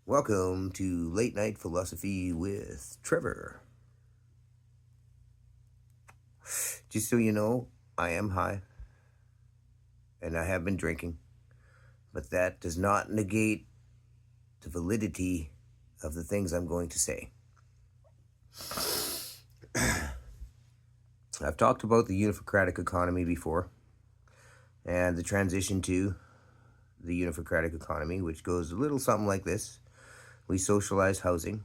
Welcome to Late Night Philosophy with Trevor. Just so you know, I am high and I have been drinking, but that does not negate the validity of the things I'm going to say. I've talked about the Unifocratic economy before and the transition to the Unifocratic economy, which goes a little something like this. We socialize housing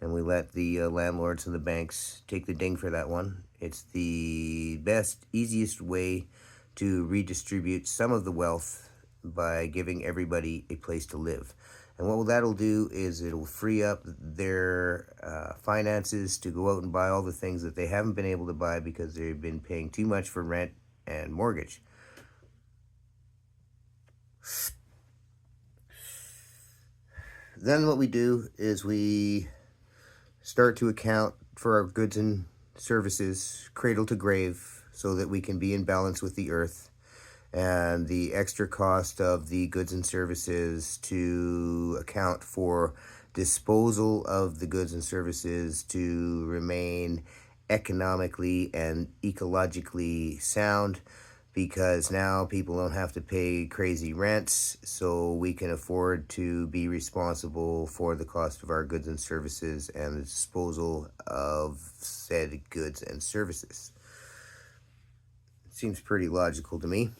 and we let the landlords and the banks take the ding for that one. It's the best, easiest way to redistribute some of the wealth by giving everybody a place to live. And what that'll do is it'll free up their finances to go out and buy all the things that they haven't been able to buy because they've been paying too much for rent and mortgage. Then what we do is we start to account for our goods and services cradle to grave so that we can be in balance with the earth, and the extra cost of the goods and services to account for disposal of the goods and services to remain economically and ecologically sound, because now people don't have to pay crazy rents, so we can afford to be responsible for the cost of our goods and services and the disposal of said goods and services. It seems pretty logical to me.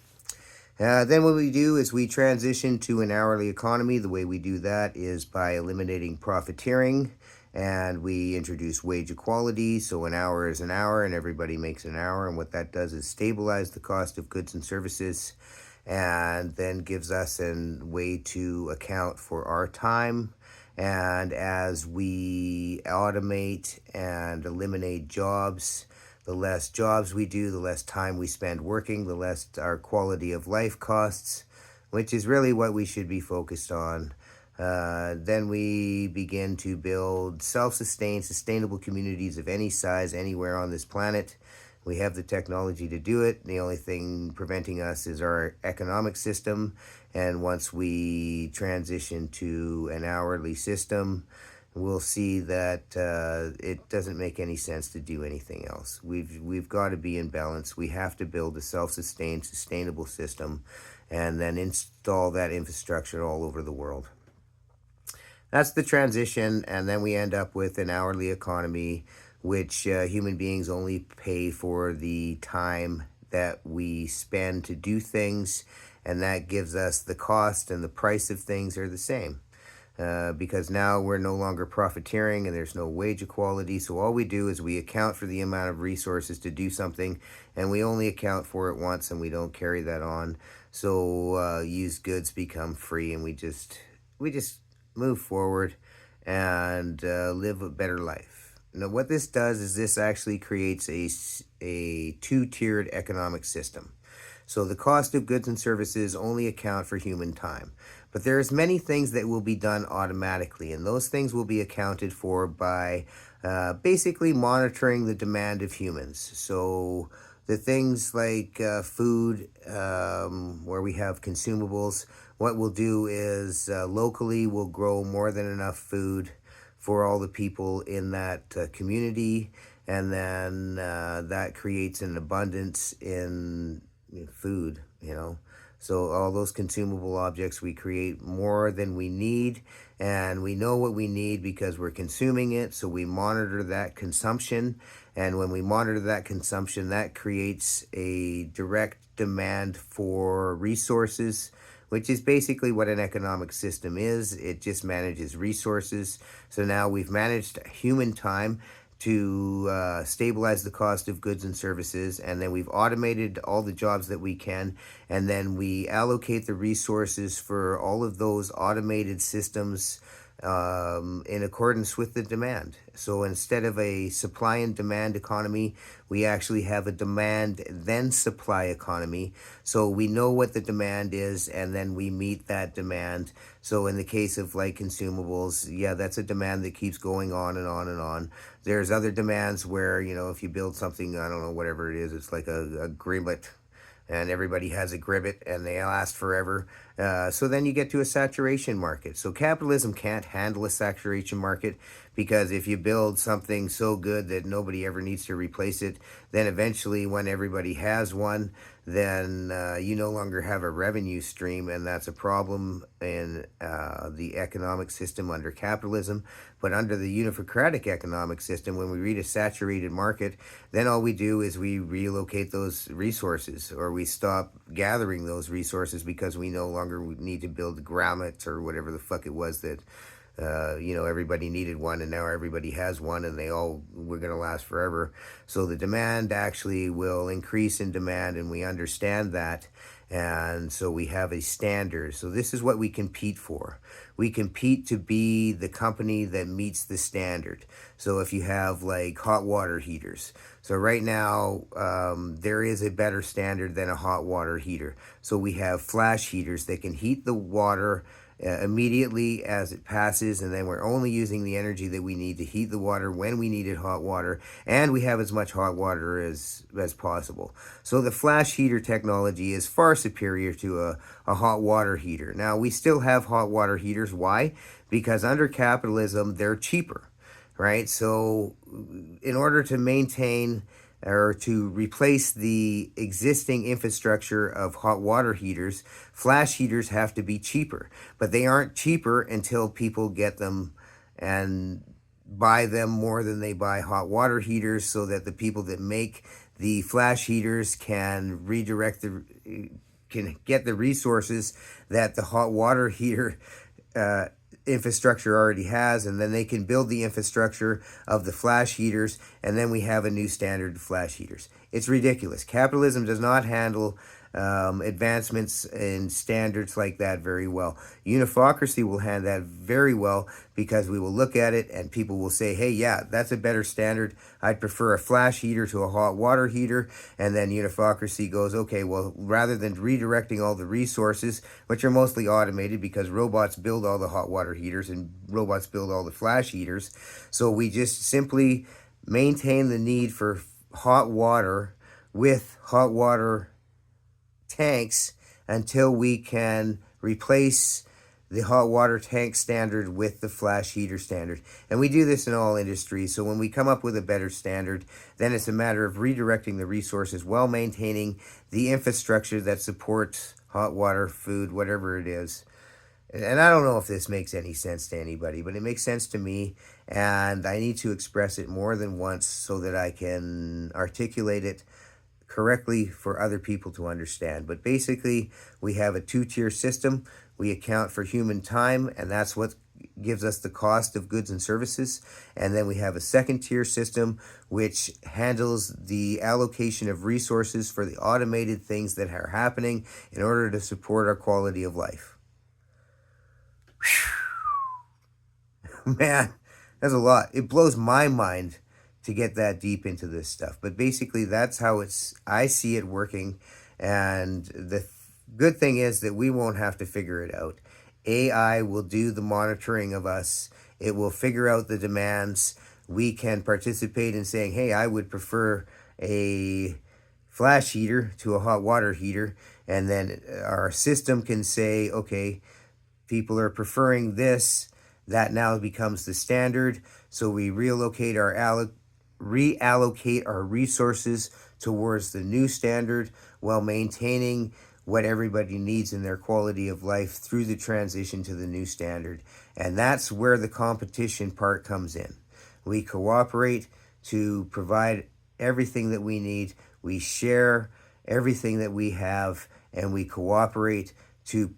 Then what we do is we transition to an hourly economy. The way we do that is by eliminating profiteering, and we introduce wage equality. So an hour is an hour and everybody makes an hour. And what that does is stabilize the cost of goods and services, and then gives us a way to account for our time. And as we automate and eliminate jobs, the less jobs we do, the less time we spend working, the less our quality of life costs, which is really what we should be focused on. Then we begin to build self-sustained, sustainable communities of any size anywhere on this planet. We have the technology to do it. The only thing preventing us is our economic system. And once we transition to an hourly system, we'll see that it doesn't make any sense to do anything else. We've got to be in balance. We have to build a self-sustained, sustainable system and then install that infrastructure all over the world. That's the transition, and then we end up with an hourly economy, which human beings only pay for the time that we spend to do things, and that gives us the cost and the price of things are the same. Because now we're no longer profiteering and there's no wage equality. So all we do is we account for the amount of resources to do something, and we only account for it once and we don't carry that on. So used goods become free, and we just move forward and live a better life. Now what this does is this actually creates a two-tiered economic system. So the cost of goods and services only account for human time. But there's many things that will be done automatically, and those things will be accounted for by basically monitoring the demand of humans. So the things like food, where we have consumables, what we'll do is locally we'll grow more than enough food for all the people in that community, and then that creates an abundance in food, So all those consumable objects, we create more than we need, and we know what we need because we're consuming it, so we monitor that consumption. And when we monitor that consumption, that creates a direct demand for resources, which is basically what an economic system is. It just manages resources. So now we've managed human time to stabilize the cost of goods and services, and then we've automated all the jobs that we can, and then we allocate the resources for all of those automated systems in accordance with the demand. So instead of a supply and demand economy, we actually have a demand then supply economy. So we know what the demand is, and then we meet that demand. So in the case of like consumables, yeah, that's a demand that keeps going on and on and on. There's other demands where, if you build something, I don't know, whatever it is, it's like a grimlet, and everybody has a gribbet and they last forever. So then you get to a saturation market. So capitalism can't handle a saturation market, because if you build something so good that nobody ever needs to replace it, then eventually when everybody has one, then you no longer have a revenue stream, and that's a problem in the economic system under capitalism. But under the Unifocratic Economic System, when we reach a saturated market, then all we do is we relocate those resources, or we stop gathering those resources because we no longer need to build grommets or whatever the fuck it was that everybody needed one, and now everybody has one, and they all were going to last forever. So the demand actually will increase in demand, and we understand that. And so we have a standard. So this is what we compete for. We compete to be the company that meets the standard. So if you have like hot water heaters, so right now there is a better standard than a hot water heater. So we have flash heaters that can heat the water immediately as it passes, and then we're only using the energy that we need to heat the water when we needed hot water, and we have as much hot water as possible. So the flash heater technology is far superior to a hot water heater. Now, we still have hot water heaters. Why? Because under capitalism, they're cheaper, right? So in order to maintain or to replace the existing infrastructure of hot water heaters, flash heaters have to be cheaper. But they aren't cheaper until people get them and buy them more than they buy hot water heaters, so that the people that make the flash heaters can get the resources that the hot water heater infrastructure already has, and then they can build the infrastructure of the flash heaters, and then we have a new standard of flash heaters. It's ridiculous. Capitalism does not handle advancements in standards like that very well. Unifocracy will handle that very well, because we will look at it and people will say, hey, yeah, that's a better standard. I'd prefer a flash heater to a hot water heater. And then Unifocracy goes, okay, well, rather than redirecting all the resources, which are mostly automated because robots build all the hot water heaters and robots build all the flash heaters, so we just simply maintain the need for hot water with hot water tanks until we can replace the hot water tank standard with the flash heater standard. And we do this in all industries. So when we come up with a better standard, then it's a matter of redirecting the resources while maintaining the infrastructure that supports hot water, food, whatever it is. And I don't know if this makes any sense to anybody, but it makes sense to me, and I need to express it more than once so that I can articulate it correctly for other people to understand. But basically, we have a two-tier system. We account for human time, and that's what gives us the cost of goods and services. And then we have a second-tier system, which handles the allocation of resources for the automated things that are happening in order to support our quality of life. Man, that's a lot. It blows my mind to get that deep into this stuff. But basically, that's how I see it working. And the good thing is that we won't have to figure it out. AI will do the monitoring of us. It will figure out the demands. We can participate in saying, hey, I would prefer a flash heater to a hot water heater. And then our system can say, okay, people are preferring this. That now becomes the standard. So we reallocate our resources towards the new standard while maintaining what everybody needs in their quality of life through the transition to the new standard. And that's where the competition part comes in. We cooperate to provide everything that we need. We share everything that we have, and we cooperate to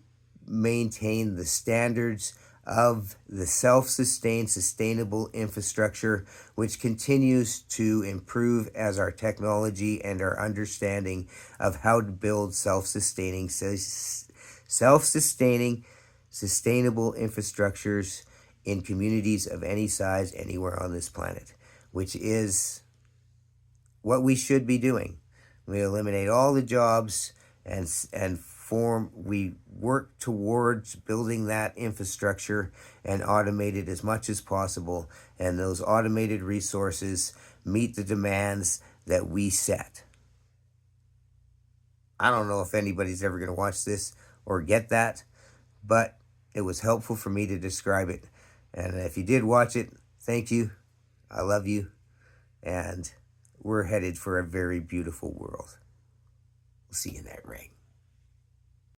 maintain the standards of the self-sustained, sustainable infrastructure, which continues to improve as our technology and our understanding of how to build self-sustaining, sustainable infrastructures in communities of any size anywhere on this planet, which is what we should be doing. We eliminate all the jobs and we work towards building that infrastructure and automate it as much as possible. And those automated resources meet the demands that we set. I don't know if anybody's ever going to watch this or get that, but it was helpful for me to describe it. And if you did watch it, thank you. I love you. And we're headed for a very beautiful world. We'll see you in that ring.